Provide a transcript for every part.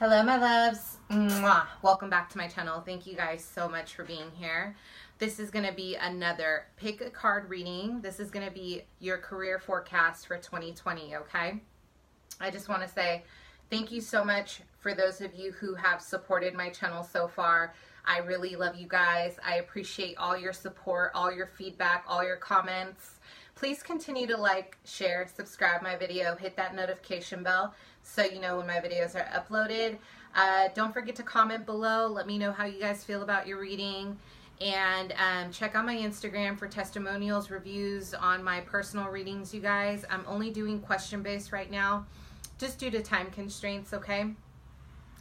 Hello, my loves. Mwah. Welcome back to my channel. Thank you guys so much for being here. This is going to be another pick a card reading. This is going to be your career forecast for 2020, okay? I just want to say thank you so much for those of you who have supported my channel so far. I really love you guys. I appreciate all your support, all your feedback, all your comments. Please continue to like, share, subscribe my video, hit that notification bell so you know when my videos are uploaded. Don't forget to comment below. Let me know how you guys feel about your reading. And check out my Instagram for testimonials, reviews on my personal readings, you guys. I'm only doing question-based right now just due to time constraints, okay?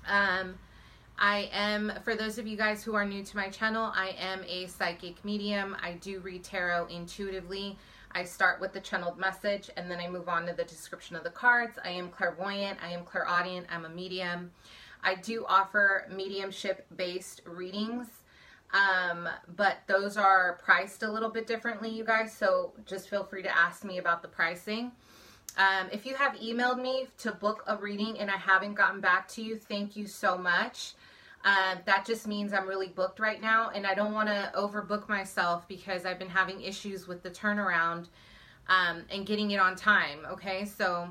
I am, for those of you guys who are new to my channel, I am a psychic medium. I do read tarot intuitively. I start with the channeled message and then I move on to the description of the cards. I am clairvoyant, I am clairaudient, I'm a medium. I do offer mediumship-based readings, but those are priced a little bit differently, you guys, so just feel free to ask me about the pricing. If you have emailed me to book a reading and I haven't gotten back to you, thank you so much. That just means I'm really booked right now, and I don't want to overbook myself because I've been having issues with the turnaround and getting it on time, okay? So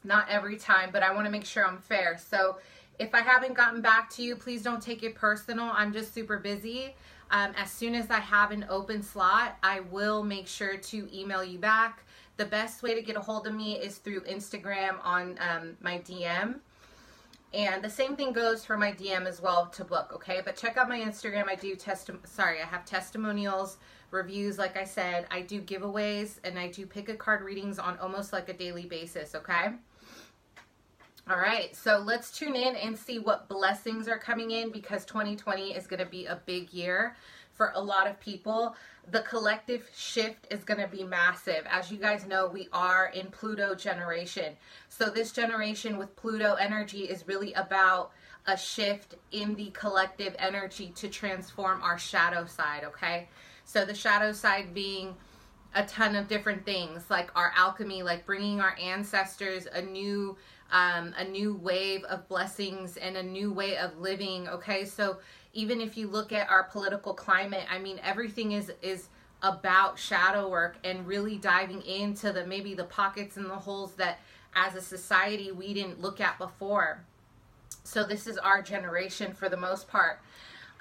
not every time, but I want to make sure I'm fair. So if I haven't gotten back to you, please don't take it personal. I'm just super busy. As soon as I have an open slot, I will make sure to email you back. The best way to get a hold of me is through Instagram on my DM. And the same thing goes for my DM as well to book, okay? But check out my Instagram. I do I have testimonials, reviews, like I said. I do giveaways, and I do pick a card readings on almost like a daily basis, okay? All right, so let's tune in and see what blessings are coming in, because 2020 is going to be a big year for a lot of people. The collective shift is going to be massive. As you guys know, we are in Pluto generation. So this generation with Pluto energy is really about a shift in the collective energy to transform our shadow side, okay? So the shadow side being a ton of different things, like our alchemy, like bringing our ancestors a new wave of blessings and a new way of living, okay? So even if you look at our political climate, I mean, everything is about shadow work and really diving into maybe the pockets and the holes that as a society we didn't look at before. So this is our generation for the most part.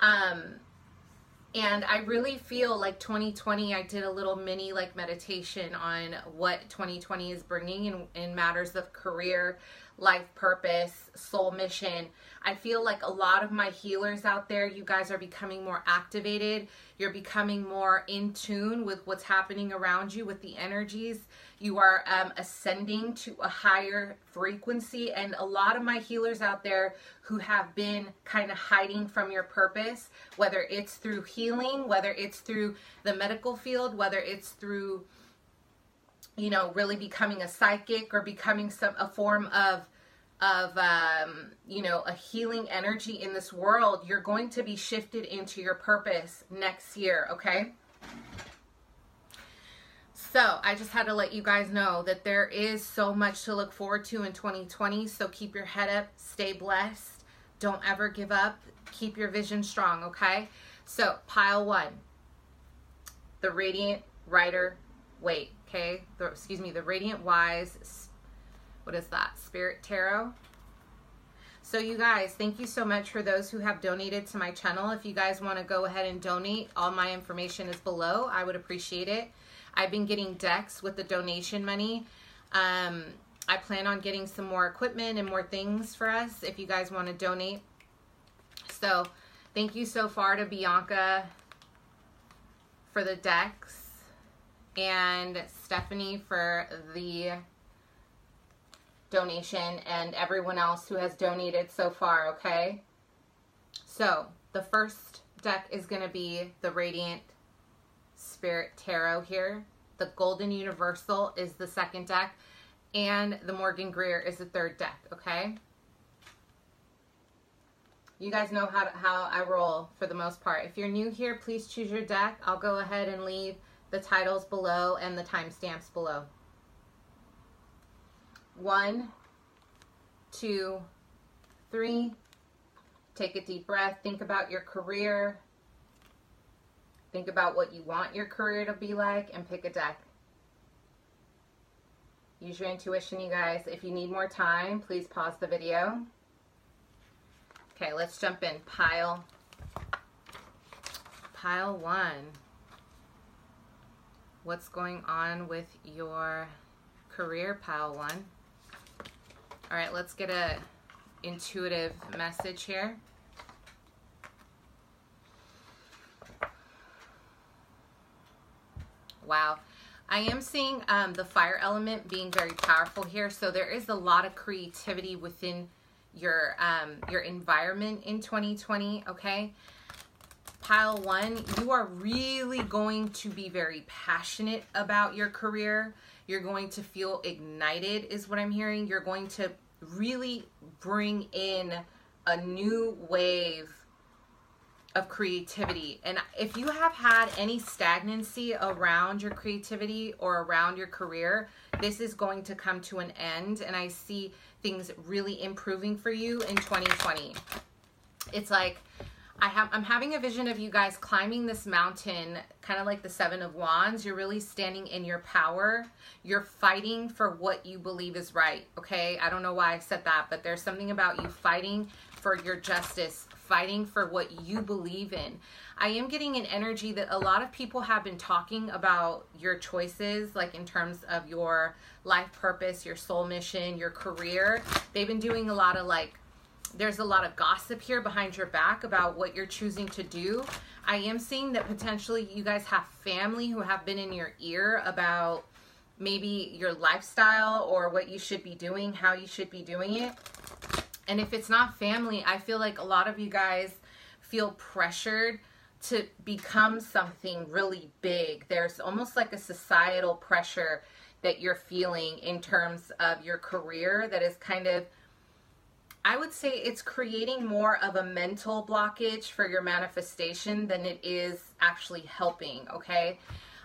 And I really feel like 2020, I did a little mini meditation on what 2020 is bringing in matters of career, life purpose, soul mission. I feel like a lot of my healers out there, you guys are becoming more activated. You're becoming more in tune with what's happening around you, with the energies. You are ascending to a higher frequency. And a lot of my healers out there who have been kind of hiding from your purpose, whether it's through healing, whether it's through the medical field, whether it's through, you know, really becoming a psychic or becoming a form of you know, a healing energy in this world, you're going to be shifted into your purpose next year, okay? So I just had to let you guys know that there is so much to look forward to in 2020. So keep your head up, stay blessed, don't ever give up, keep your vision strong, okay? So pile one, the Radiant Rider Waite, okay? The Radiant Wise, what is that? Spirit Tarot. So you guys, thank you so much for those who have donated to my channel. If you guys want to go ahead and donate, all my information is below. I would appreciate it. I've been getting decks with the donation money. I plan on getting some more equipment and more things for us if you guys want to donate. So thank you so far to Bianca for the decks and Stephanie for the donation, and everyone else who has donated so far, okay? So the first deck is going to be the Radiant Spirit Tarot here. The Golden Universal is the second deck, and the Morgan Greer is the third deck, okay? You guys know how I roll for the most part. If you're new here, please choose your deck. I'll go ahead and leave the titles below and the timestamps below. 1, 2, 3. Take a deep breath. Think about your career. Think about what you want your career to be like, and pick a deck. Use your intuition, you guys. If you need more time, please pause the video. Okay, let's jump in. Pile 1. What's going on with your career, pile 1? All right, let's get a intuitive message here. Wow. I am seeing the fire element being very powerful here. So there is a lot of creativity within your environment in 2020, okay? Pile 1, you are really going to be very passionate about your career. You're going to feel ignited is what I'm hearing. You're going to really bring in a new wave of creativity. And if you have had any stagnancy around your creativity or around your career, this is going to come to an end. And I see things really improving for you in 2020. It's like I'm having a vision of you guys climbing this mountain, kind of like the 7 of Wands. You're really standing in your power. You're fighting for what you believe is right, okay? I don't know why I said that, but there's something about you fighting for your justice, fighting for what you believe in. I am getting an energy that a lot of people have been talking about your choices, like in terms of your life purpose, your soul mission, your career. They've been doing a lot of there's a lot of gossip here behind your back about what you're choosing to do. I am seeing that potentially you guys have family who have been in your ear about maybe your lifestyle or what you should be doing, how you should be doing it. And if it's not family, I feel like a lot of you guys feel pressured to become something really big. There's almost like a societal pressure that you're feeling in terms of your career that is kind of, I would say it's creating more of a mental blockage for your manifestation than it is actually helping, okay?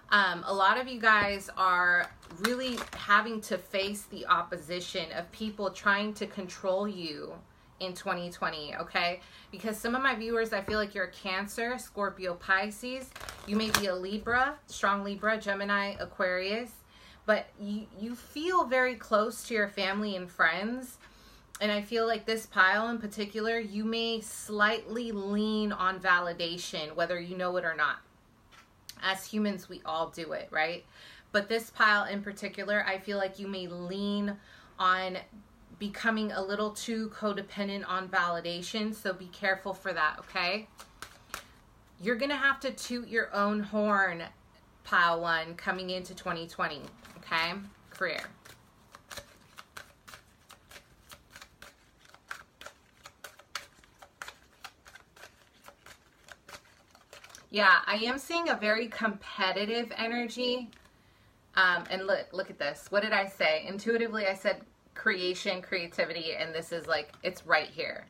A lot of you guys are really having to face the opposition of people trying to control you in 2020, okay? Because some of my viewers, I feel like you're a Cancer, Scorpio, Pisces. You may be a Libra, strong Libra, Gemini, Aquarius. But you feel very close to your family and friends. And I feel like this pile in particular, you may slightly lean on validation, whether you know it or not. As humans, we all do it, right? But this pile in particular, I feel like you may lean on becoming a little too codependent on validation. So be careful for that, okay? You're going to have to toot your own horn, pile 1, coming into 2020, okay? Career. Yeah, I am seeing a very competitive energy. And look at this. What did I say? Intuitively, I said creation, creativity, and this is like, it's right here.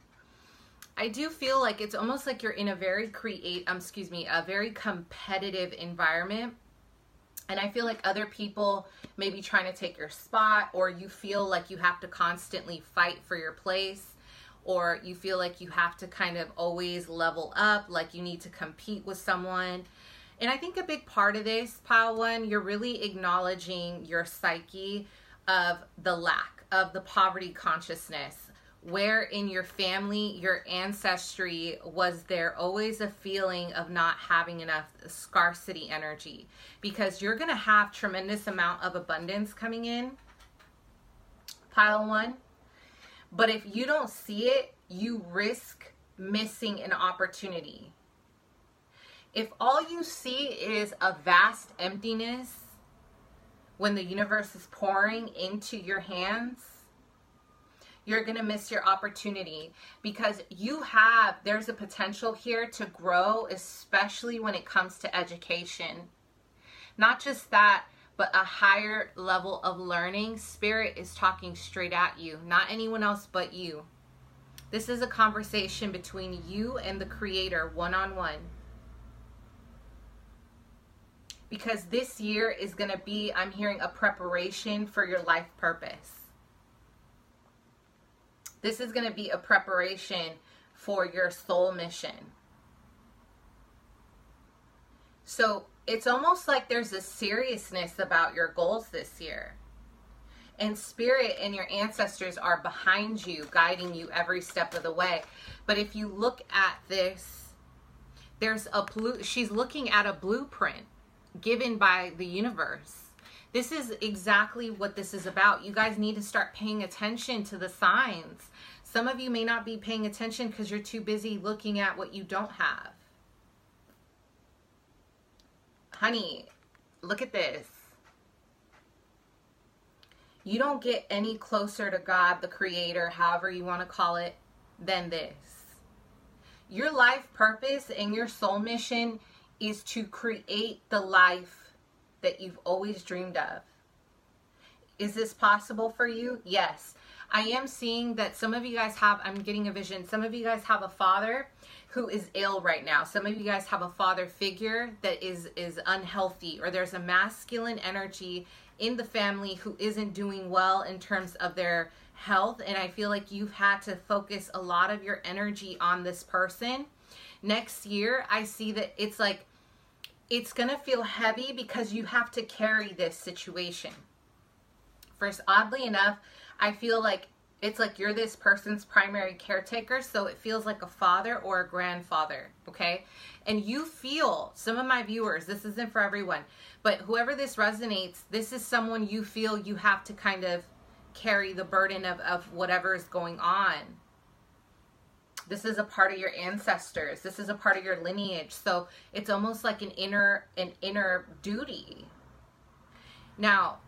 I do feel like it's almost like you're in a very a very competitive environment. And I feel like other people may be trying to take your spot, or you feel like you have to constantly fight for your place. Or you feel like you have to kind of always level up, like you need to compete with someone. And I think a big part of this, pile 1, you're really acknowledging your psyche of the lack, of the poverty consciousness, where in your family, your ancestry, was there always a feeling of not having enough, scarcity energy, because you're going to have tremendous amount of abundance coming in, pile 1. But if you don't see it, you risk missing an opportunity. If all you see is a vast emptiness when the universe is pouring into your hands, you're going to miss your opportunity, because there's a potential here to grow, especially when it comes to education. Not just that, but a higher level of learning. Spirit is talking straight at you, not anyone else but you. This is a conversation between you and the Creator, one-on-one. Because this year is going to be, I'm hearing, a preparation for your life purpose. This is going to be a preparation for your soul mission. So it's almost like there's a seriousness about your goals this year. And Spirit and your ancestors are behind you, guiding you every step of the way. But if you look at this, she's looking at a blueprint given by the universe. This is exactly what this is about. You guys need to start paying attention to the signs. Some of you may not be paying attention because you're too busy looking at what you don't have. Honey, look at this. You don't get any closer to God, the Creator, however you want to call it, than this. Your life purpose and your soul mission is to create the life that you've always dreamed of. Is this possible for you? Yes. I am seeing that some of you guys have, I'm getting a vision, some of you guys have a father who is ill right now. Some of you guys have a father figure that is unhealthy, or there's a masculine energy in the family who isn't doing well in terms of their health. And I feel like you've had to focus a lot of your energy on this person. Next year, I see that it's like, it's going to feel heavy because you have to carry this situation. First, oddly enough, I feel like it's like you're this person's primary caretaker, so it feels like a father or a grandfather, okay? And you feel, some of my viewers, this isn't for everyone, but whoever this resonates, this is someone you feel you have to kind of carry the burden of whatever is going on. This is a part of your ancestors. This is a part of your lineage. So it's almost like an inner duty. Now,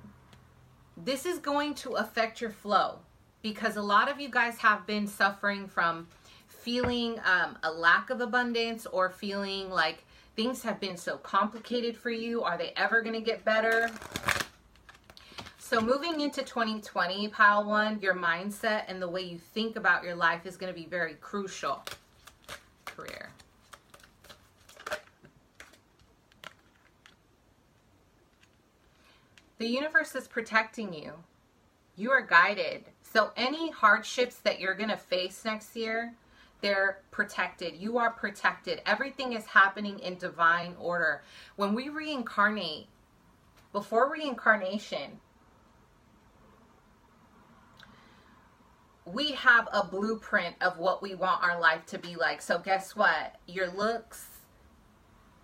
this is going to affect your flow, because a lot of you guys have been suffering from feeling a lack of abundance, or feeling like things have been so complicated for you. Are they ever going to get better? So moving into 2020, pile one, your mindset and the way you think about your life is going to be very crucial. Career. The universe is protecting you. You are guided. So any hardships that you're going to face next year, they're protected. You are protected. Everything is happening in divine order. When we reincarnate, before reincarnation, we have a blueprint of what we want our life to be like. So guess what? Your looks,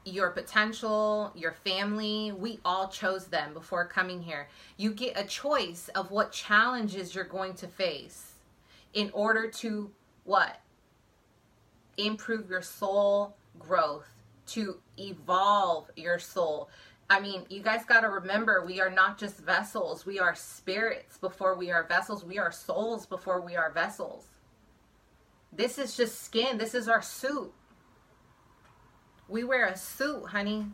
your potential, your family, we all chose them before coming here. You get a choice of what challenges you're going to face in order to what? Improve your soul growth, to evolve your soul. I mean, you guys got to remember, we are not just vessels. We are spirits before we are vessels. We are souls before we are vessels. This is just skin. This is our suit. We wear a suit, honey.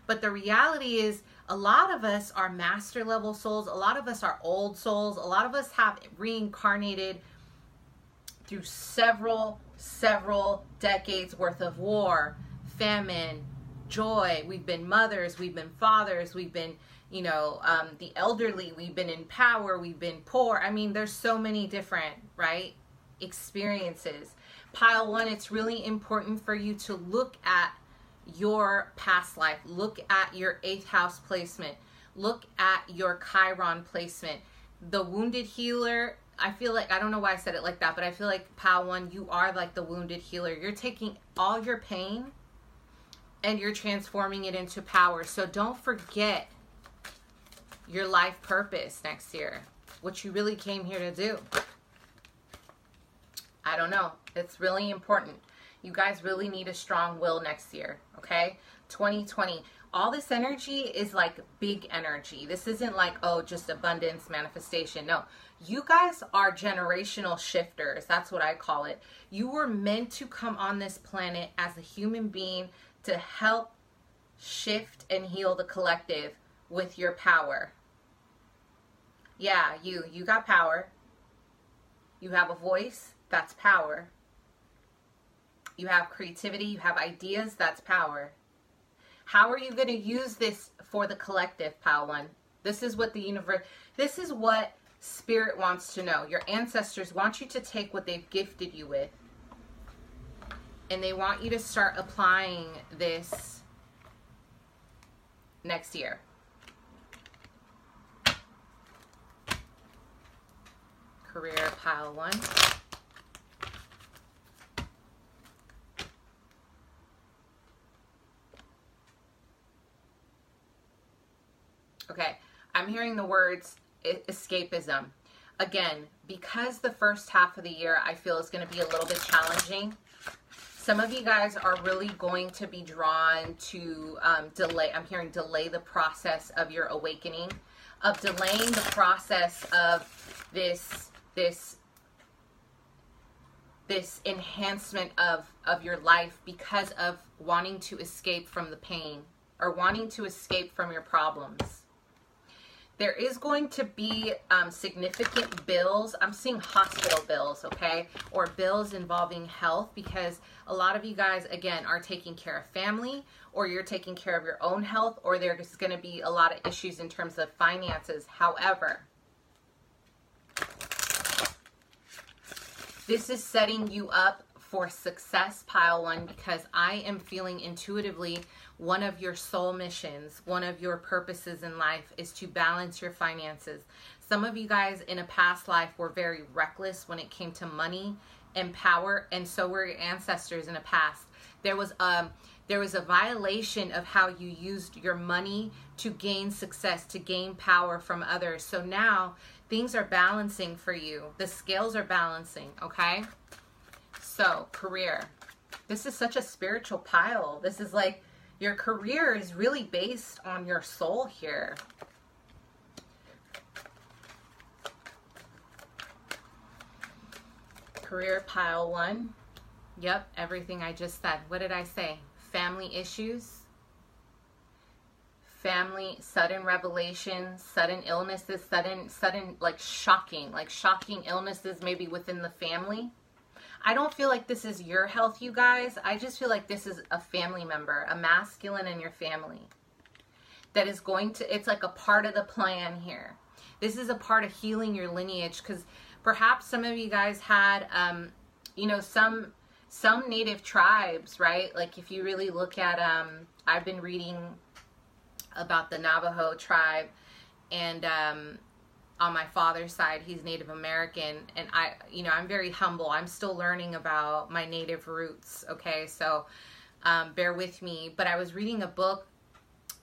But the reality is, a lot of us are master level souls. A lot of us are old souls. A lot of us have reincarnated through several decades worth of war, famine, joy. We've been mothers, we've been fathers, we've been, you know, the elderly, we've been in power, we've been poor. I mean, there's so many different, right, experiences. Pile one, it's really important for you to look at your past life. Look at your 8th house placement. Look at your Chiron placement. The wounded healer, I feel like, I don't know why I said it like that, but I feel like pile one, you are like the wounded healer. You're taking all your pain and you're transforming it into power. So don't forget your life purpose next year, what you really came here to do. I don't know. It's really important. You guys really need a strong will next year, okay? 2020. All this energy is like big energy. This isn't like, oh, just abundance manifestation. No, you guys are generational shifters. That's what I call it. You were meant to come on this planet as a human being to help shift and heal the collective with your power. Yeah, you got power. You have a voice. That's power. You have creativity. You have ideas. That's power. How are you going to use this for the collective, pile one? This is what the universe, this is what Spirit wants to know. Your ancestors want you to take what they've gifted you with, and they want you to start applying this next year. Career, pile 1. Okay, I'm hearing the words escapism. Again, because the first half of the year I feel is going to be a little bit challenging. Some of you guys are really going to be drawn to delay. I'm hearing delay the process of your awakening, of delaying the process of this enhancement of your life because of wanting to escape from the pain or wanting to escape from your problems. There is going to be significant bills. I'm seeing hospital bills, okay? Or bills involving health, because a lot of you guys, again, are taking care of family, or you're taking care of your own health, or there's going to be a lot of issues in terms of finances. However, this is setting you up for success, pile 1, because I am feeling intuitively one of your soul missions, one of your purposes in life is to balance your finances. Some of you guys in a past life were very reckless when it came to money and power, and so were your ancestors in a past. There was a violation of how you used your money to gain success, to gain power from others. So now things are balancing for you. The scales are balancing, okay? So, career. This is such a spiritual pile. This is like your career is really based on your soul here. Career, pile 1. Yep, everything I just said. What did I say? Family issues. Family, sudden revelations, sudden illnesses, sudden like shocking illnesses maybe within the family. I don't feel like this is your health, you guys. I just feel like this is a family member, a masculine in your family that is going to, it's like a part of the plan here. This is a part of healing your lineage, because perhaps some of you guys had, you know, some native tribes, right? Like if you really look at, I've been reading about the Navajo tribe, and on my father's side, he's Native American, and I'm very humble. I'm still learning about my native roots, okay? So bear with me. But I was reading a book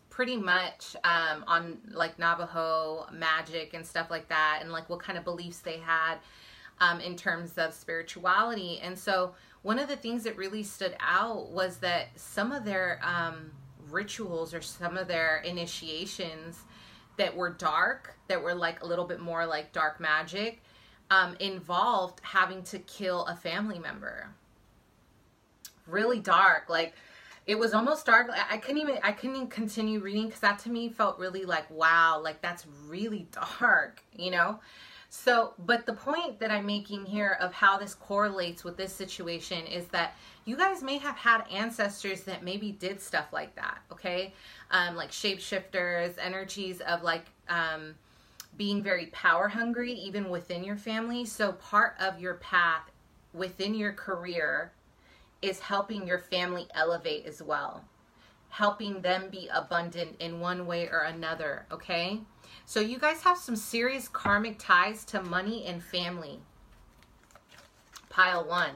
pretty much on like Navajo magic and stuff like that, and like what kind of beliefs they had in terms of spirituality. And so one of the things that really stood out was that some of their rituals or some of their initiations that were dark, that were like a little bit more like dark magic, involved having to kill a family member. Really dark. Like it was almost dark. I couldn't even continue reading, because that to me felt really like, wow, like that's really dark, you know? So, but the point that I'm making here of how this correlates with this situation is that you guys may have had ancestors that maybe did stuff like that, okay? Like shapeshifters, energies of like being very power hungry, even within your family. So part of your path within your career is helping your family elevate as well. Helping them be abundant in one way or another, okay? So you guys have some serious karmic ties to money and family. Pile 1.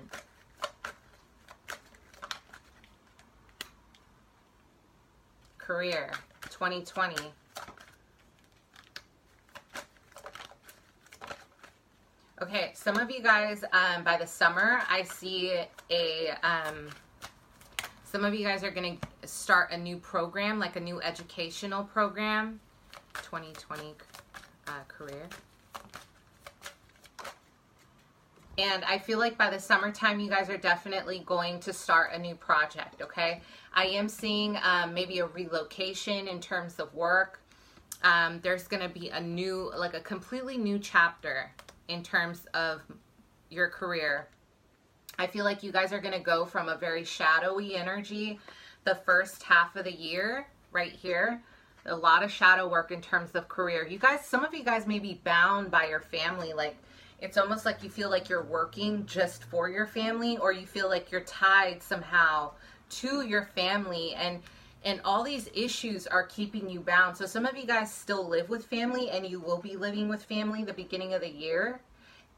Career, 2020. Okay, some of you guys, by the summer, I see some of you guys are going to start a new program, like a new educational program. 2020 career. And I feel like by the summertime, you guys are definitely going to start a new project, okay? I am seeing maybe a relocation in terms of work. There's going to be a new, like a completely new chapter in terms of your career. I feel like you guys are going to go from a very shadowy energy the first half of the year, right here, A lot of shadow work in terms of career. You guys, some of you guys may be bound by your family. Like, it's almost like you feel like you're working just for your family, or you feel like you're tied somehow to your family, and all these issues are keeping you bound. So some of you guys still live with family, and you will be living with family the beginning of the year.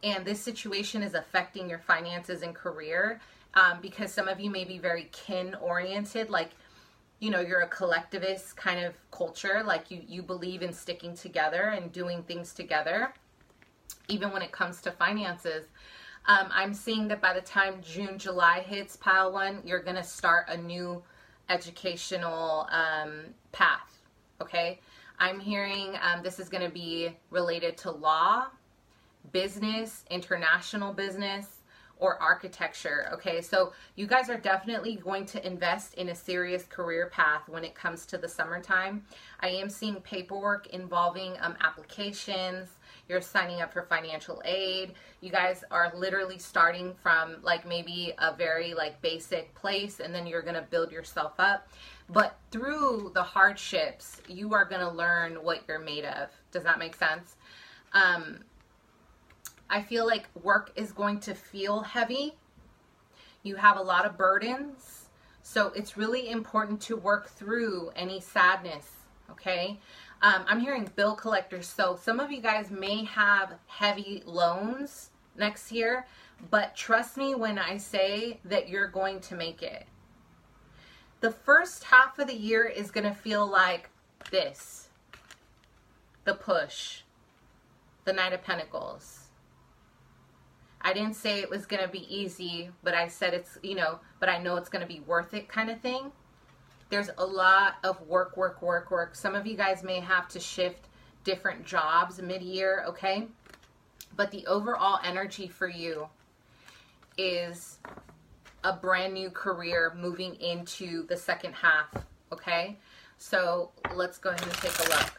And this situation is affecting your finances and career, because some of you may be very kin oriented. Like, you know, you're a collectivist kind of culture. Like you believe in sticking together and doing things together, even when it comes to finances. I'm seeing that by the time June, July hits, pile one, you're going to start a new educational path. Okay. I'm hearing this is going to be related to law, business, international business, or architecture. Okay, so you guys are definitely going to invest in a serious career path when it comes to the summertime. I am seeing paperwork involving applications. You're signing up for financial aid. You guys are literally starting from like maybe a very like basic place, and then you're going to build yourself up. But through the hardships, you are going to learn what you're made of. Does that make sense? I feel like work is going to feel heavy. You have a lot of burdens. So it's really important to work through any sadness, okay? I'm hearing bill collectors. So some of you guys may have heavy loans next year, but trust me when I say that you're going to make it. The first half of the year is going to feel like this. The push. The Knight of Pentacles. I didn't say it was going to be easy, but I said it's, you know, but I know it's going to be worth it kind of thing. There's a lot of work. Some of you guys may have to shift different jobs mid-year, okay? But the overall energy for you is a brand new career moving into the second half, okay? So let's go ahead and take a look.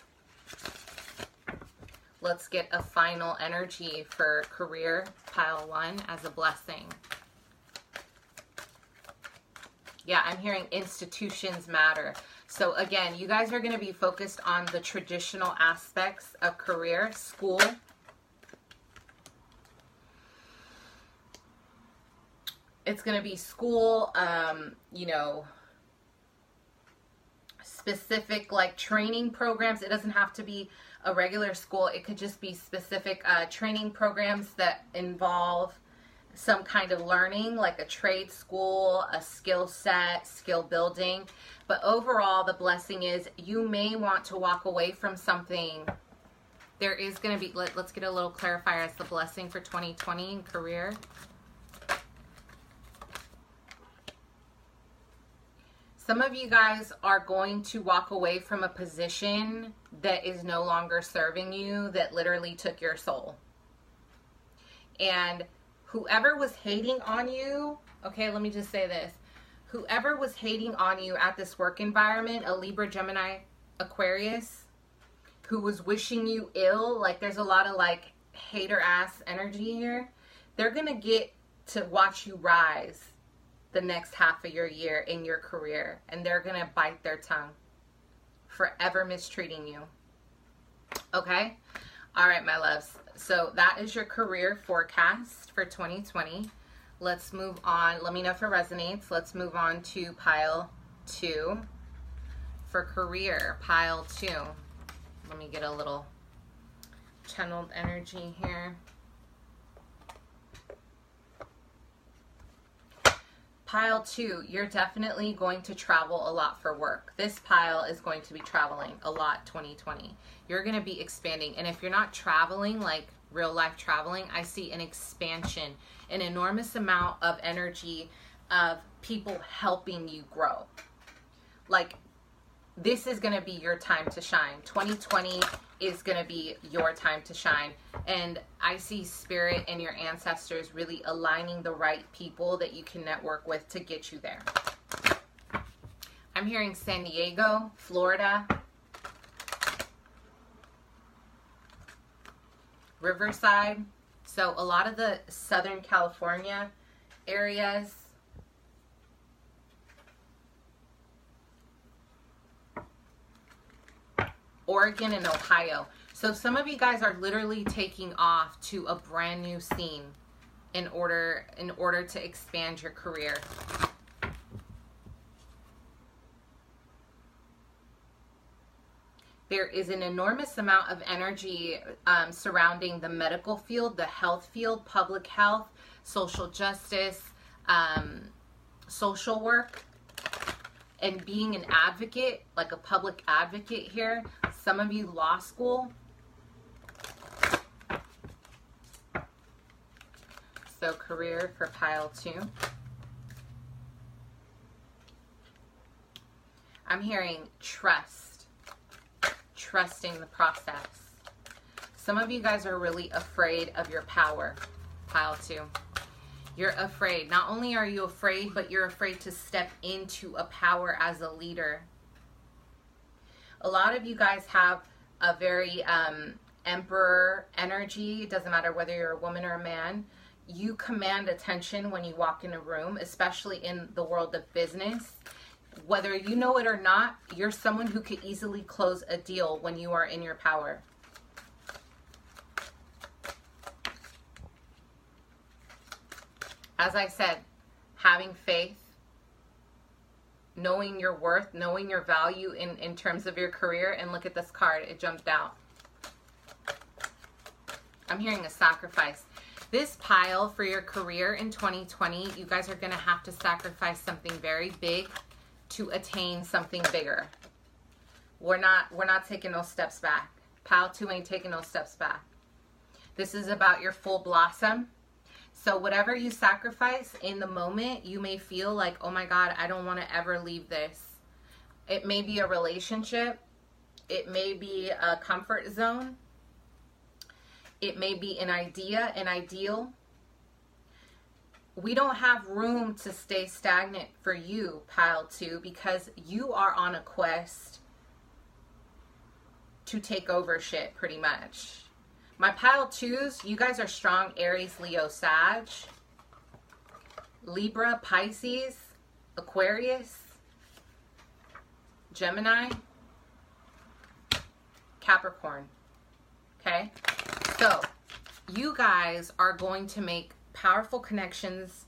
Let's get a final energy for career, pile one, as a blessing. Yeah, I'm hearing institutions matter. So again, you guys are going to be focused on the traditional aspects of career, school. It's going to be school, you know, specific like training programs. It doesn't have to be a regular school. It could just be specific training programs that involve some kind of learning, like a trade school, a skill set, skill building. But overall, the blessing is you may want to walk away from something. There is going to be, let's get a little clarifier as the blessing for 2020 in career. Some of you guys are going to walk away from a position that is no longer serving you, that literally took your soul. And whoever was hating on you, okay, let me just say this. Whoever was hating on you at this work environment, a Libra, Gemini, Aquarius, who was wishing you ill, like there's a lot of like hater ass energy here. They're going to get to watch you rise the next half of your year in your career, and they're gonna bite their tongue, forever mistreating you. Okay? All right, my loves. So that is your career forecast for 2020. Let's move on. Let me know if it resonates. Let's move on to pile two for career. Pile two. Let me get a little channeled energy here. Pile two, you're definitely going to travel a lot for work. This pile is going to be traveling a lot 2020. You're going to be expanding. And if you're not traveling, like real life traveling, I see an expansion, an enormous amount of energy of people helping you grow. Like, this is going to be your time to shine. 2020 is going to be your time to shine. And I see spirit and your ancestors really aligning the right people that you can network with to get you there. I'm hearing San Diego, Florida, Riverside. So a lot of the Southern California areas. Oregon and Ohio. So some of you guys are literally taking off to a brand new scene in order to expand your career. There is an enormous amount of energy surrounding the medical field, the health field, public health, social justice, social work, and being an advocate, like a public advocate here. Some of you law school. So career for pile 2. I'm hearing trust. Trusting the process. Some of you guys are really afraid of your power, pile 2. You're afraid. Not only are you afraid, but you're afraid to step into a power as a leader. A lot of you guys have a very emperor energy. It doesn't matter whether you're a woman or a man. You command attention when you walk in a room, especially in the world of business. Whether you know it or not, you're someone who could easily close a deal when you are in your power. As I said, having faith, knowing your worth, knowing your value in terms of your career. And look at this card, it jumped out. I'm hearing a sacrifice. This pile for your career in 2020, you guys are going to have to sacrifice something very big to attain something bigger. We're not taking those steps back. Pile 2 ain't taking those steps back. This is about your full blossom. So whatever you sacrifice in the moment, you may feel like, oh my God, I don't want to ever leave this. It may be a relationship. It may be a comfort zone. It may be an idea, an ideal. We don't have room to stay stagnant for you, pile 2, because you are on a quest to take over shit, pretty much. My pile 2s, you guys are strong Aries, Leo, Sag, Libra, Pisces, Aquarius, Gemini, Capricorn. Okay? So, you guys are going to make powerful connections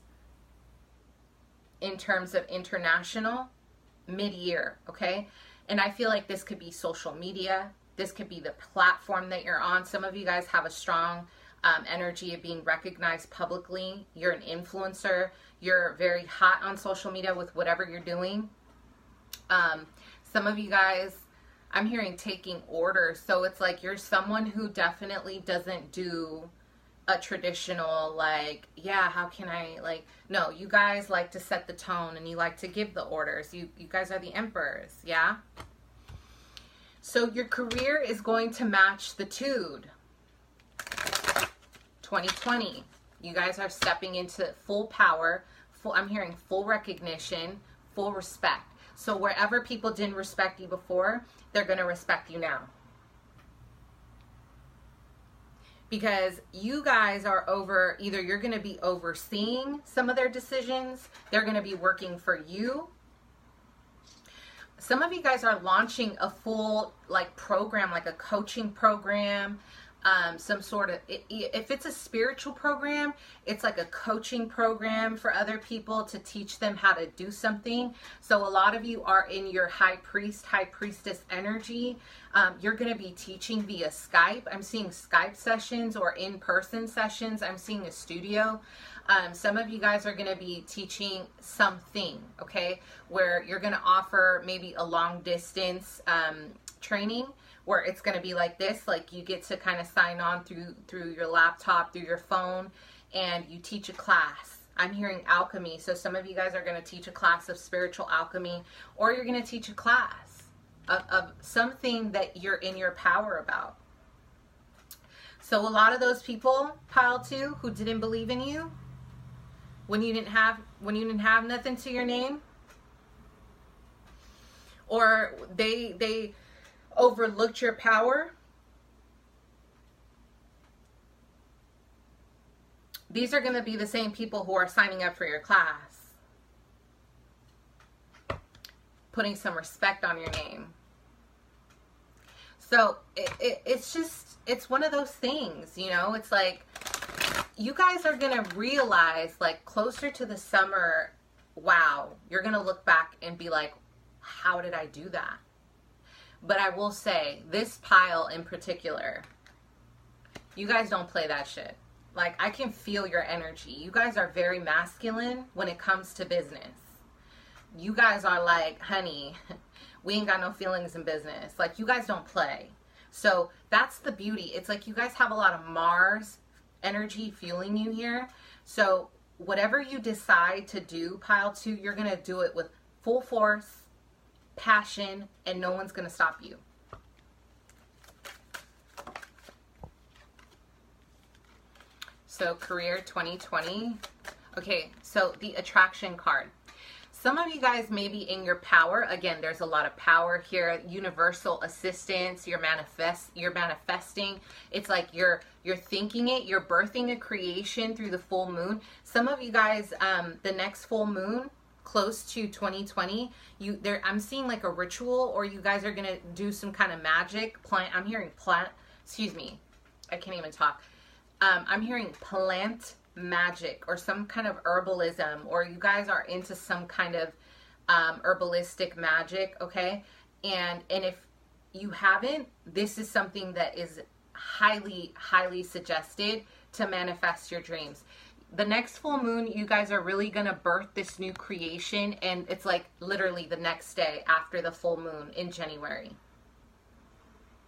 in terms of international mid-year, okay? And I feel like this could be social media. This could be the platform that you're on. Some of you guys have a strong energy of being recognized publicly. You're an influencer. You're very hot on social media with whatever you're doing. Some of you guys, I'm hearing taking orders. So it's like you're someone who definitely doesn't do a traditional, like, yeah, how can I, like, no, you guys like to set the tone and you like to give the orders. You guys are the emperors, yeah? So your career is going to match the tude. 2020, you guys are stepping into full power, I'm hearing full recognition, full respect. So wherever people didn't respect you before, they're going to respect you now. Because you guys are either you're going to be overseeing some of their decisions, they're going to be working for you. Some of you guys are launching a full program, like a coaching program, some sort of, if it's a spiritual program, it's like a coaching program for other people to teach them how to do something. So a lot of you are in your high priest, high priestess energy. You're going to be teaching via Skype. I'm seeing Skype sessions or in-person sessions. I'm seeing a studio. Some of you guys are going to be teaching something, okay, where you're going to offer maybe a long distance training, where it's going to be like this, like you get to kind of sign on through your laptop, through your phone, and you teach a class. I'm hearing alchemy. So some of you guys are going to teach a class of spiritual alchemy, or you're going to teach a class of something that you're in your power about. So a lot of those people, pile 2, who didn't believe in you when you didn't have nothing to your name, or they overlooked your power. These are going to be the same people who are signing up for your class, putting some respect on your name. So it's just, it's one of those things, you know, it's like, you guys are going to realize, like, closer to the summer, wow, you're going to look back and be like, how did I do that? But I will say, this pile in particular, you guys don't play that shit. Like, I can feel your energy. You guys are very masculine when it comes to business. You guys are like, honey, we ain't got no feelings in business. Like, you guys don't play. So that's the beauty. It's like you guys have a lot of Mars energy fueling you here. So whatever you decide to do, pile 2, you're going to do it with full force, passion, and no one's going to stop you. So career 2020. Okay, so the attraction card. Some of you guys may be in your power. Again, there's a lot of power here. Universal assistance. You're manifesting. It's like you're thinking it. You're birthing a creation through the full moon. Some of you guys, the next full moon, close to 2020, I'm seeing like a ritual, or you guys are gonna do some kind of magic. I'm hearing plant. Excuse me, I can't even talk. I'm hearing plant magic or some kind of herbalism, or you guys are into some kind of herbalistic magic, okay? And if you haven't, this is something that is highly suggested to manifest your dreams. The next full moon, you guys are really gonna birth this new creation, and it's like literally the next day after the full moon in January.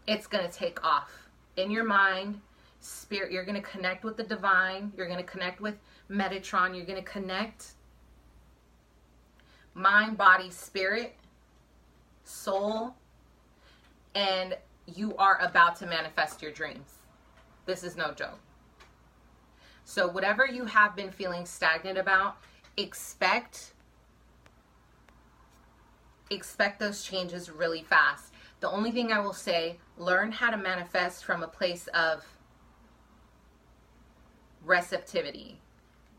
It's gonna take off in your mind. Spirit, you're going to connect with the divine. You're going to connect with Metatron. You're going to connect mind, body, spirit, soul, and you are about to manifest your dreams. This is no joke. So whatever you have been feeling stagnant about, expect those changes really fast. The only thing I will say, learn how to manifest from a place of receptivity.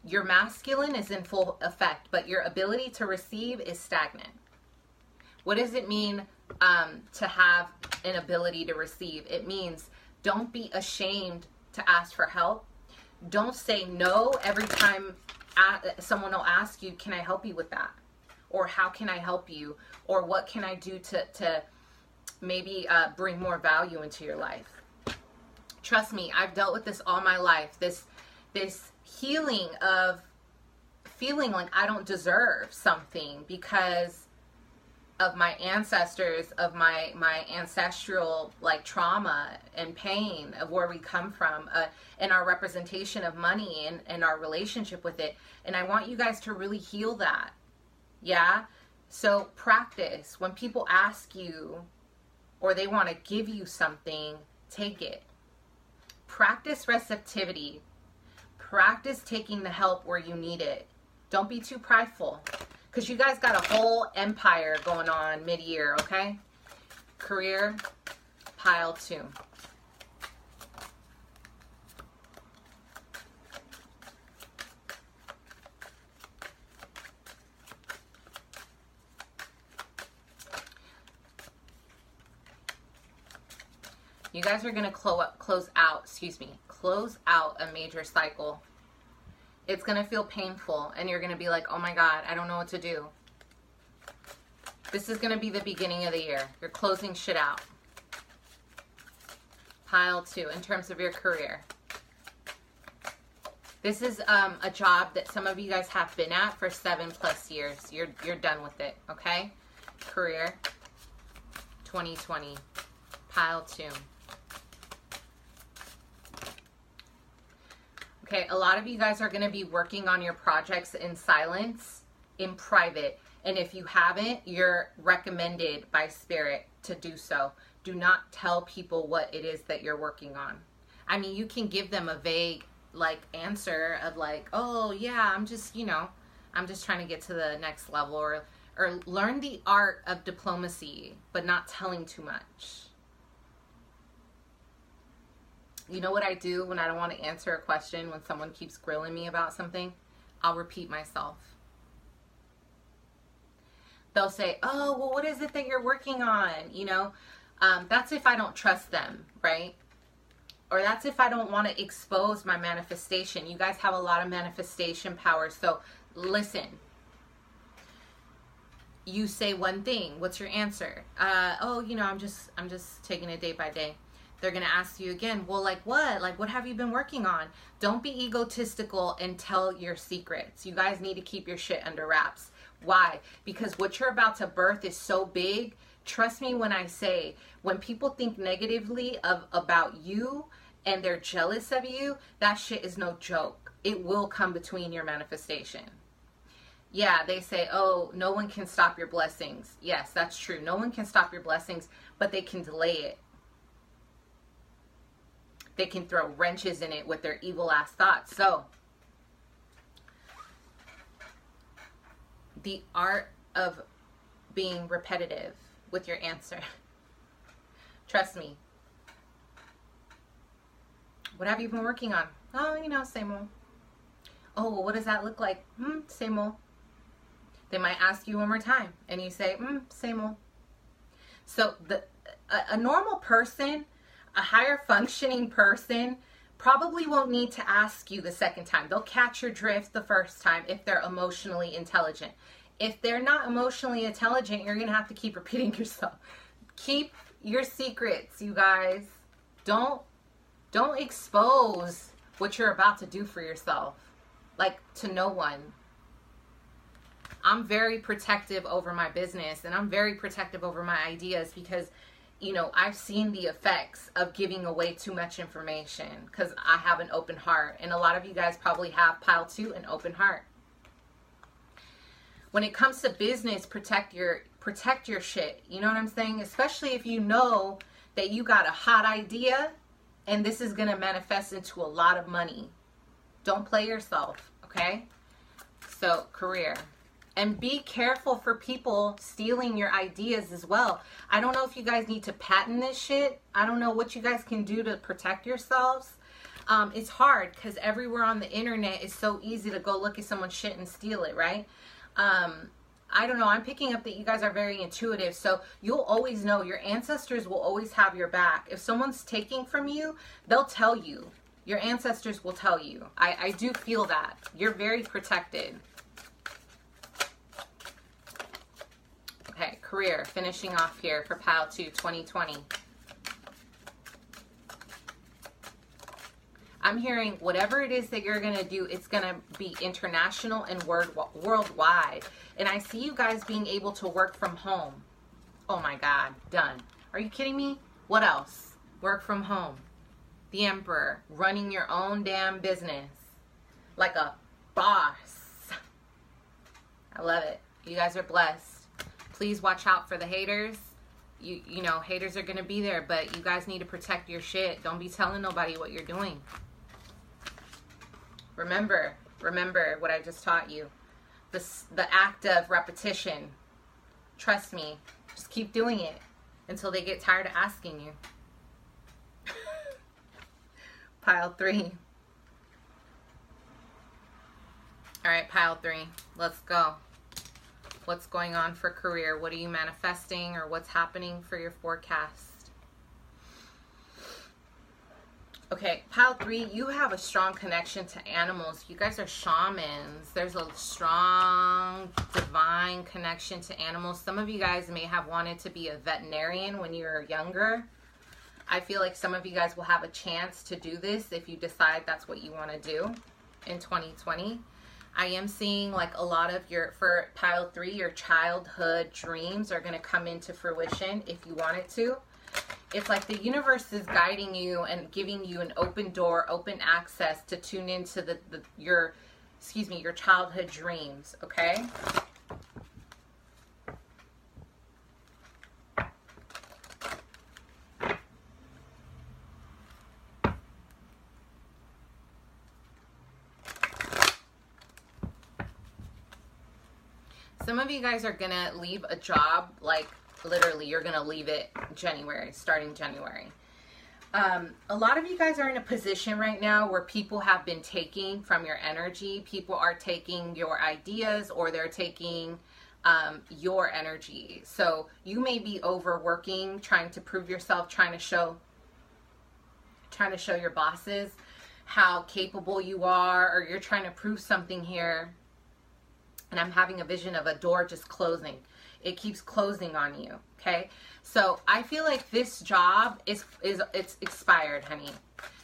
Your masculine is in full effect, but your ability to receive is stagnant. What does it mean to have an ability to receive? It means don't be ashamed to ask for help. Don't say no every time someone will ask you, can I help you with that? Or how can I help you? Or what can I do to maybe bring more value into your life? Trust me, I've dealt with this all my life. This healing of feeling like I don't deserve something because of my ancestors, of my ancestral like trauma and pain of where we come from, and our representation of money and our relationship with it. And I want you guys to really heal that. Yeah? So practice. When people ask you or they want to give you something, take it. Practice receptivity. Practice taking the help where you need it. Don't be too prideful, because you guys got a whole empire going on mid-year, okay? Career, pile 2. You guys are going to close out a major cycle. It's going to feel painful, and you're going to be like, oh my God, I don't know what to do. This is going to be the beginning of the year. You're closing shit out. Pile 2, in terms of your career. This is a job that some of you guys have been at for 7+ years. You're done with it, okay? Career, 2020. Pile 2. Okay, a lot of you guys are going to be working on your projects in silence, in private. And if you haven't, you're recommended by Spirit to do so. Do not tell people what it is that you're working on. I mean, you can give them a vague, like, answer of like, oh, yeah, I'm just trying to get to the next level. Or learn the art of diplomacy, but not telling too much. You know what I do when I don't want to answer a question, when someone keeps grilling me about something? I'll repeat myself. They'll say, oh, well, what is it that you're working on? You know, That's if I don't trust them, right? Or that's if I don't want to expose my manifestation. You guys have a lot of manifestation power. So listen. You say one thing. What's your answer? Oh, you know, I'm just taking it day by day. They're going to ask you again, well, like what? Like, what have you been working on? Don't be egotistical and tell your secrets. You guys need to keep your shit under wraps. Why? Because what you're about to birth is so big. Trust me when I say, when people think negatively about you and they're jealous of you, that shit is no joke. It will come between your manifestation. Yeah, they say, oh, no one can stop your blessings. Yes, that's true. No one can stop your blessings, but they can delay it. They can throw wrenches in it with their evil ass thoughts. So, the art of being repetitive with your answer. Trust me. What have you been working on? Oh, you know, same old. Oh, well, what does that look like? Same old. They might ask you one more time, and you say, same old. So a normal person, a higher functioning person, probably won't need to ask you the second time. They'll catch your drift the first time if they're emotionally intelligent. If they're not emotionally intelligent, you're going to have to keep repeating yourself. Keep your secrets, you guys. Don't expose what you're about to do for yourself, like to no one. I'm very protective over my business, and I'm very protective over my ideas because, you know, I've seen the effects of giving away too much information because I have an open heart. And a lot of you guys probably have pile 2, an open heart. When it comes to business, protect your shit. You know what I'm saying? Especially if you know that you got a hot idea and this is going to manifest into a lot of money. Don't play yourself, okay? So, career. And be careful for people stealing your ideas as well. I don't know if you guys need to patent this shit. I don't know what you guys can do to protect yourselves. It's hard because everywhere on the internet is so easy to go look at someone's shit and steal it, right? I don't know. I'm picking up that you guys are very intuitive. So you'll always know. Your ancestors will always have your back. If someone's taking from you, they'll tell you. Your ancestors will tell you. I do feel that. You're very protected. Okay, career, finishing off here for pile 2, 2020. I'm hearing whatever it is that you're going to do, it's going to be international and worldwide. And I see you guys being able to work from home. Oh my God, done. Are you kidding me? What else? Work from home. The Emperor, running your own damn business like a boss. I love it. You guys are blessed. Please watch out for the haters. You know, haters are going to be there, but you guys need to protect your shit. Don't be telling nobody what you're doing. Remember what I just taught you. The act of repetition. Trust me. Just keep doing it until they get tired of asking you. Pile 3. All right, pile 3. Let's go. What's going on for career? What are you manifesting, or what's happening for your forecast? Okay, pile 3, you have a strong connection to animals. You guys are shamans. There's a strong divine connection to animals. Some of you guys may have wanted to be a veterinarian when you were younger. I feel like some of you guys will have a chance to do this if you decide that's what you want to do in 2020. I am seeing like a lot of for pile 3, your childhood dreams are going to come into fruition if you want it to. It's like the universe is guiding you and giving you an open door, open access to tune into your childhood dreams, okay? Some of you guys are going to leave a job, like literally you're going to leave it starting January. A lot of you guys are in a position right now where people have been taking from your energy. People are taking your ideas, or they're taking your energy. So you may be overworking, trying to prove yourself, trying to show your bosses how capable you are, or you're trying to prove something here. And I'm having a vision of a door just closing. It keeps closing on you, okay? So I feel like this job it's expired, honey,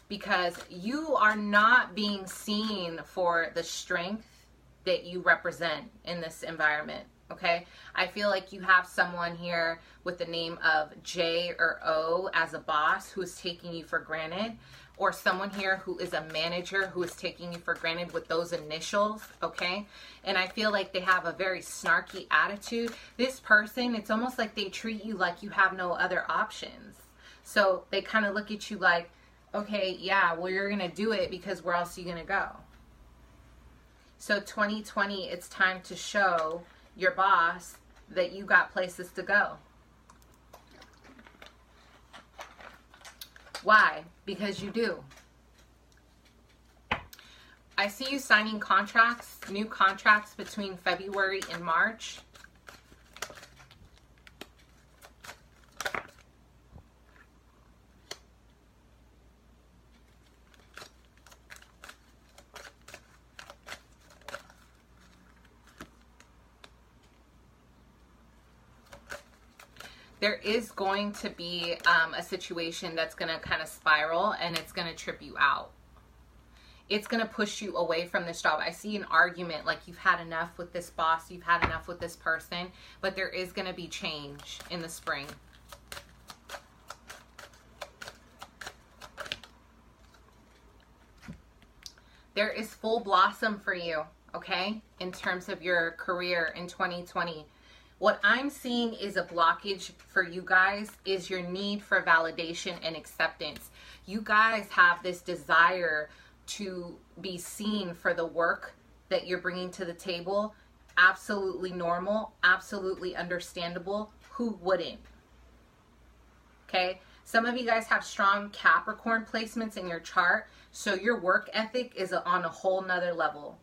because you are not being seen for the strength that you represent in this environment, okay? I feel like you have someone here with the name of J or O as a boss who is taking you for granted, or someone here who is a manager who is taking you for granted with those initials, okay? And I feel like they have a very snarky attitude. This person, it's almost like they treat you like you have no other options. So they kind of look at you like, okay, yeah, well, you're going to do it because where else are you going to go? So 2020, it's time to show your boss that you got places to go. Why? Because you do. I see you signing contracts, new contracts between February and March. There is going to be a situation that's going to kind of spiral, and it's going to trip you out. It's going to push you away from this job. I see an argument, like you've had enough with this boss, you've had enough with this person, but there is going to be change in the spring. There is full blossom for you, okay, in terms of your career in 2020. What I'm seeing is a blockage for you guys is your need for validation and acceptance. You guys have this desire to be seen for the work that you're bringing to the table. Absolutely normal, absolutely understandable. Who wouldn't? Okay? Some of you guys have strong Capricorn placements in your chart, so your work ethic is on a whole nother level.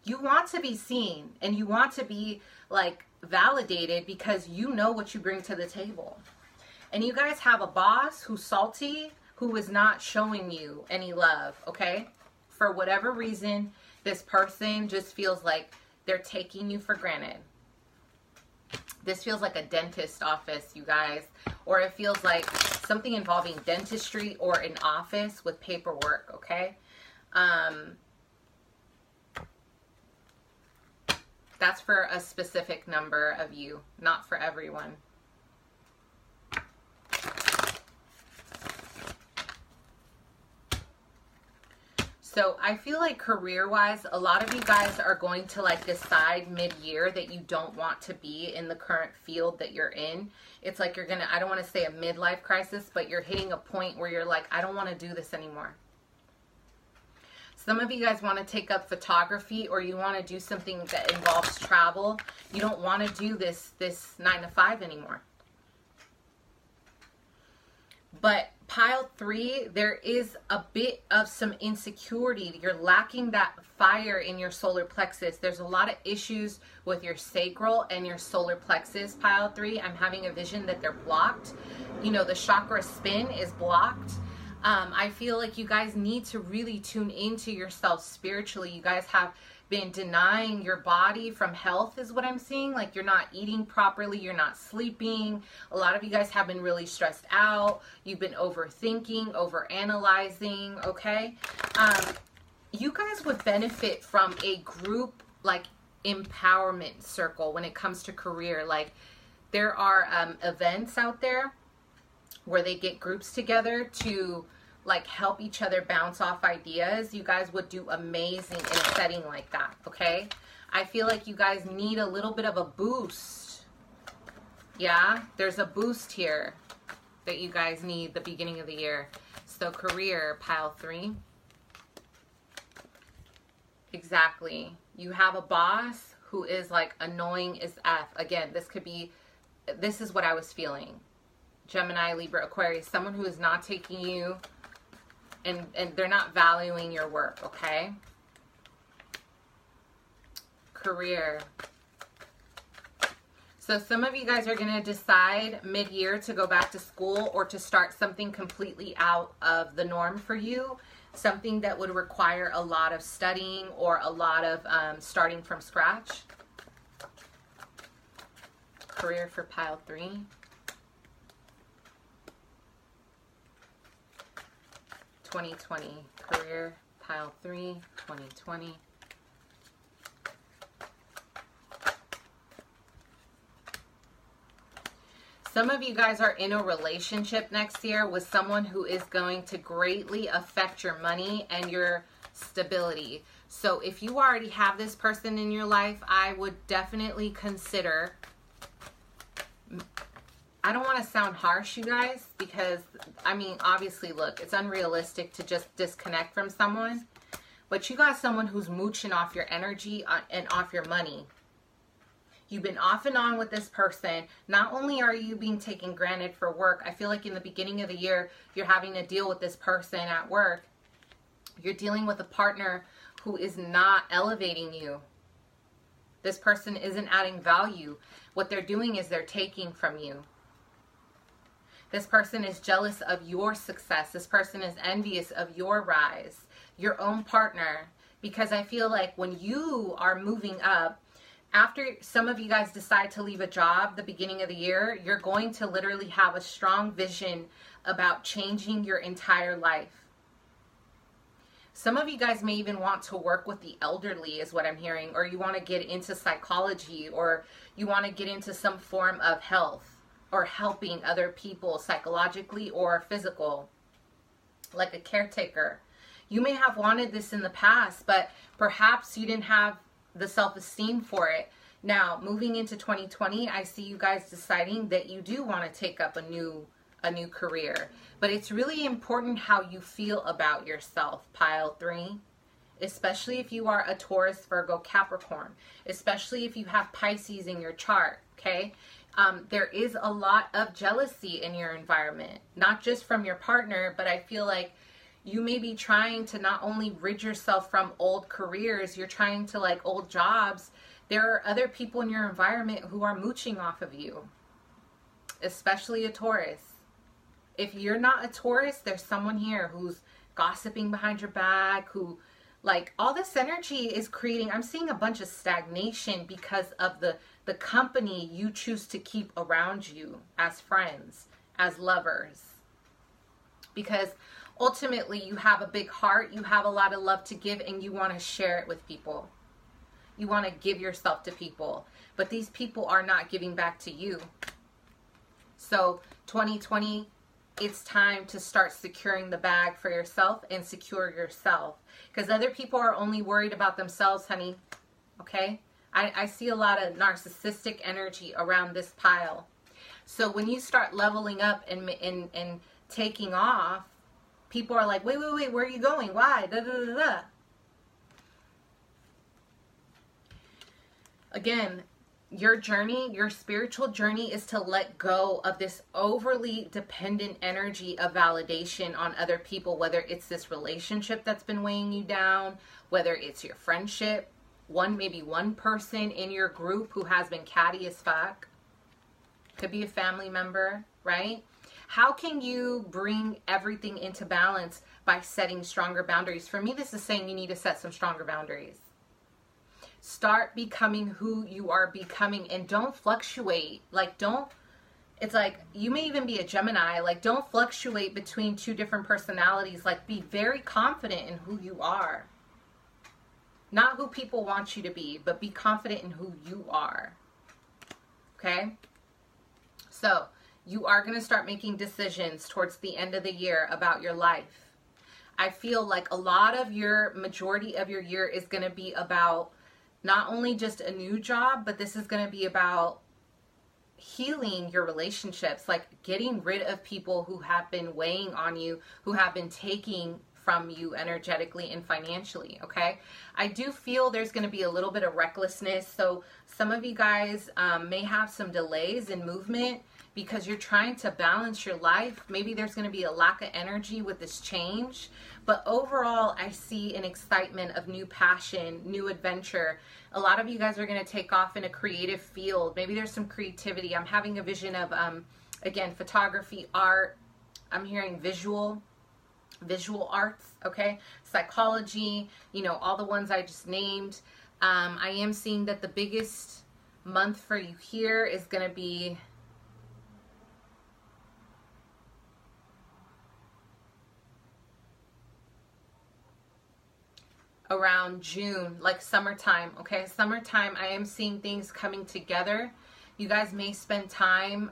You want to be seen, and you want to be like validated because you know what you bring to the table. And you guys have a boss who's salty, who is not showing you any love, okay? For whatever reason, this person just feels like they're taking you for granted. This feels like a dentist office, you guys, or it feels like something involving dentistry or an office with paperwork, okay? That's for a specific number of you, not for everyone. So I feel like career-wise, a lot of you guys are going to like decide mid-year that you don't want to be in the current field that you're in. It's like you're gonna, I don't want to say a midlife crisis, but you're hitting a point where you're like, I don't want to do this anymore. Some of you guys want to take up photography, or you want to do something that involves travel. You don't want to do this 9 to 5 anymore. But pile 3, there is a bit of some insecurity. You're lacking that fire in your solar plexus. There's a lot of issues with your sacral and your solar plexus, pile 3. I'm having a vision that they're blocked. You know, the chakra spin is blocked. I feel like you guys need to really tune into yourself spiritually. You guys have been denying your body from health is what I'm seeing. Like you're not eating properly, you're not sleeping. A lot of you guys have been really stressed out. You've been overthinking, overanalyzing, okay? You guys would benefit from a group like empowerment circle when it comes to career. Like there are events out there where they get groups together to like help each other bounce off ideas. You guys would do amazing in a setting like that, okay? I feel like you guys need a little bit of a boost. Yeah, there's a boost here that you guys need the beginning of the year. So career, pile 3. Exactly. You have a boss who is like annoying as F. Again, this could be, this is what I was feeling. Gemini, Libra, Aquarius, someone who is not taking you and they're not valuing your work, okay? Career. So some of you guys are going to decide mid-year to go back to school or to start something completely out of the norm for you. Something that would require a lot of studying or a lot of starting from scratch. Career for pile 3. (2020) career pile 3, 2020. Some of you guys are in a relationship next year with someone who is going to greatly affect your money and your stability. So if you already have this person in your life, I would definitely consider, I don't want to sound harsh, you guys, because, I mean, obviously, look, it's unrealistic to just disconnect from someone, but you got someone who's mooching off your energy and off your money. You've been off and on with this person. Not only are you being taken granted for work, I feel like in the beginning of the year, you're having to deal with this person at work. You're dealing with a partner who is not elevating you. This person isn't adding value. What they're doing is they're taking from you. This person is jealous of your success. This person is envious of your rise, your own partner. Because I feel like when you are moving up, after some of you guys decide to leave a job the beginning of the year, you're going to literally have a strong vision about changing your entire life. Some of you guys may even want to work with the elderly, is what I'm hearing, or you want to get into psychology, or you want to get into some form of health or helping other people psychologically or physical, like a caretaker. You may have wanted this in the past, but perhaps you didn't have the self-esteem for it. Now, moving into 2020, I see you guys deciding that you do want to take up a new career. But it's really important how you feel about yourself, pile 3. Especially if you are a Taurus, Virgo, Capricorn. Especially if you have Pisces in your chart, okay? There is a lot of jealousy in your environment. Not just from your partner, but I feel like you may be trying to not only rid yourself from old careers, you're trying to, like, old jobs. There are other people in your environment who are mooching off of you, especially a Taurus. If you're not a Taurus, there's someone here who's gossiping behind your back, who, like, all this energy is creating, I'm seeing a bunch of stagnation because of the company you choose to keep around you as friends, as lovers. Because ultimately, you have a big heart, you have a lot of love to give, and you want to share it with people. You want to give yourself to people. But these people are not giving back to you. So, 2020, it's time to start securing the bag for yourself and secure yourself. Because other people are only worried about themselves, honey. Okay? I see a lot of narcissistic energy around this pile. So, when you start leveling up and taking off, people are like, wait, where are you going? Why? Da, da, da, da. Again, your journey, your spiritual journey is to let go of this overly dependent energy of validation on other people, whether it's this relationship that's been weighing you down, whether it's your friendship, maybe one person in your group who has been catty as fuck. Could be a family member, right? How can you bring everything into balance by setting stronger boundaries? For me, this is saying you need to set some stronger boundaries. Start becoming who you are becoming, and don't fluctuate. It's like, you may even be a Gemini. Like, don't fluctuate between two different personalities. Like, be very confident in who you are. Not who people want you to be, but be confident in who you are. Okay? So, you are going to start making decisions towards the end of the year about your life. I feel like majority of your year is going to be about not only just a new job, but this is going to be about healing your relationships, like getting rid of people who have been weighing on you, who have been taking from you energetically and financially, okay? I do feel there's going to be a little bit of recklessness. So some of you guys may have some delays in movement because you're trying to balance your life. Maybe there's going to be a lack of energy with this change. But overall, I see an excitement of new passion, new adventure. A lot of you guys are going to take off in a creative field. Maybe there's some creativity. I'm having a vision of, again, photography, art. I'm hearing visual arts, okay? Psychology, you know, all the ones I just named. I am seeing that the biggest month for you here is going to be around June, like summertime, okay? Summertime, I am seeing things coming together. You guys may spend time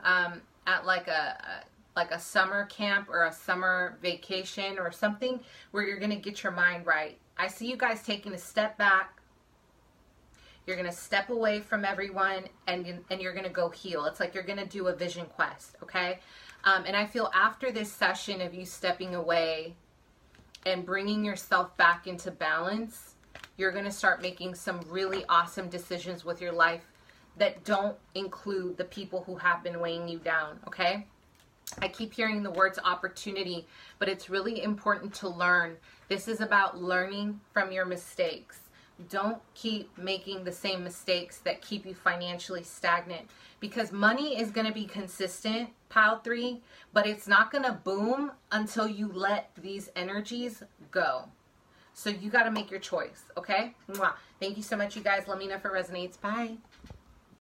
at like a summer camp or a summer vacation or something where you're going to get your mind right. I see you guys taking a step back. You're going to step away from everyone and you're going to go heal. It's like you're going to do a vision quest, okay? And I feel after this session of you stepping away and bringing yourself back into balance, you're going to start making some really awesome decisions with your life that don't include the people who have been weighing you down, okay? I keep hearing the words opportunity, but it's really important to learn. This is about learning from your mistakes. Don't keep making the same mistakes that keep you financially stagnant, because money is going to be consistent, pile 3, but it's not going to boom until you let these energies go. So you got to make your choice, okay? Mwah. Thank you so much, you guys. Let me know if it resonates. Bye.